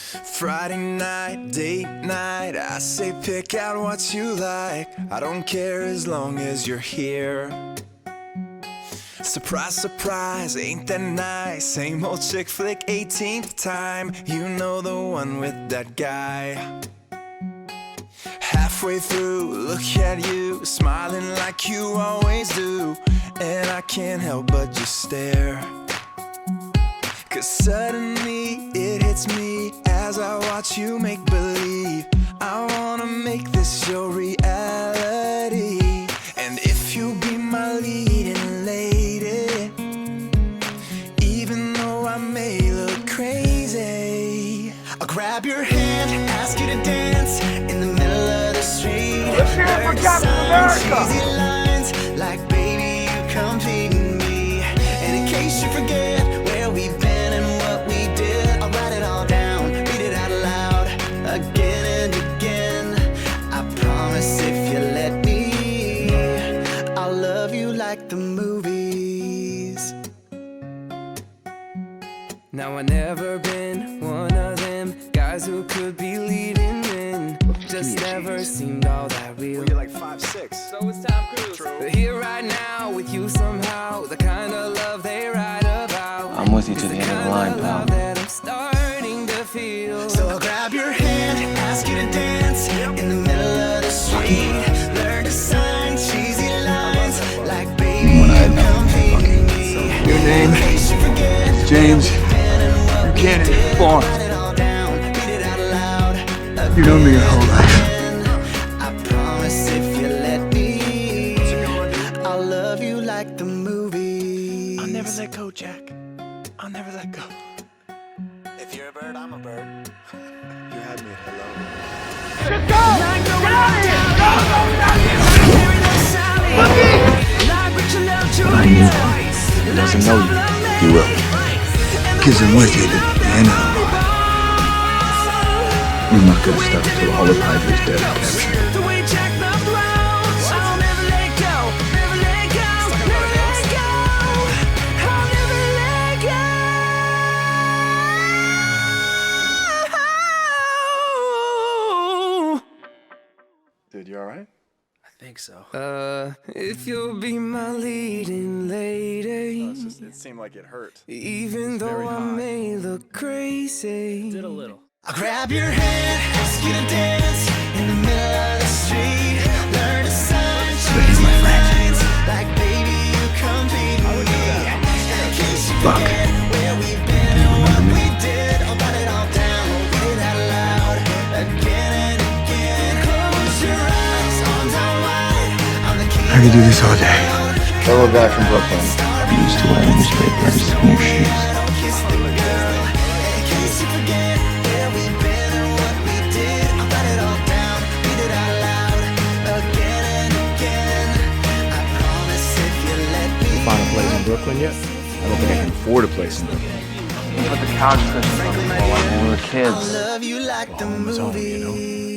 Friday night, date night, I say pick out what you like. I don't care as long as you're here. Surprise, surprise, ain't that nice? Same old chick flick, 18th time. You know the one with that guy. Halfway through, look at you, smiling like you always do. And I can't help but just stare. Cause suddenly it hits me as I watch you make believe. I wanna make this your reality. And if you be my leading lady, even though I may look crazy, I'll grab your hand, ask you to dance in the middle of the street. Let's hear it for Captain America! Cheesy lines like, baby, you complete me. And in case you forget where we've been and what we did, I'll write it all down, read it out loud again and again. I promise if you let me, I'll love you like the movies. Now I've never been one of them guys who could be leading men. Just never seemed all that real. You're like 5'6". So is Tom Cruise. But here right now with you somehow, the kind of love they write about. I'm with you to the end of the line, pal. That I'm starting to feel. So I'll grab your hand, ask you to dance in the middle of the street. Learn to sign cheesy lines like, baby, you complete me. Your name is James Buchanan Vaughn. You know me your whole life. I promise if you let me, I'll love you like the movies. I'll never let go, Jack. I'll never let go. If you're a bird, I'm a bird. You had me at hello. Just go! Get out of here! Go! He doesn't know you. He will. Kids are with you to the end of the line. I'm not gonna stop until all of Hydra's dead and captured. Dude, you alright? I think so. If you'll be my leading lady, It seemed like it hurt. even though very I high. may look crazy. Did a little. I'll grab your hand, ask you to dance in the middle of the street. Learn to sign cheesy lines like, baby, you complete me. And in case you Fuck. forget where we've been and what we did, I'll write it all down, read it out loud again and again. Close your eyes, arms out wide. I'm the king. I could do this all day. Fellow guy from Brooklyn. You used to wear newspapers in your shoes. Kiss the girl. And in case you forget where we've been and what we did, I'll write it all down, read it out loud again and again. I promise if you let me. Find a place in Brooklyn yet? I don't think I can afford a place in Brooklyn. Put the couch cushions on the wall like when we were kids. I'll love you like the Home is home, you know? movies.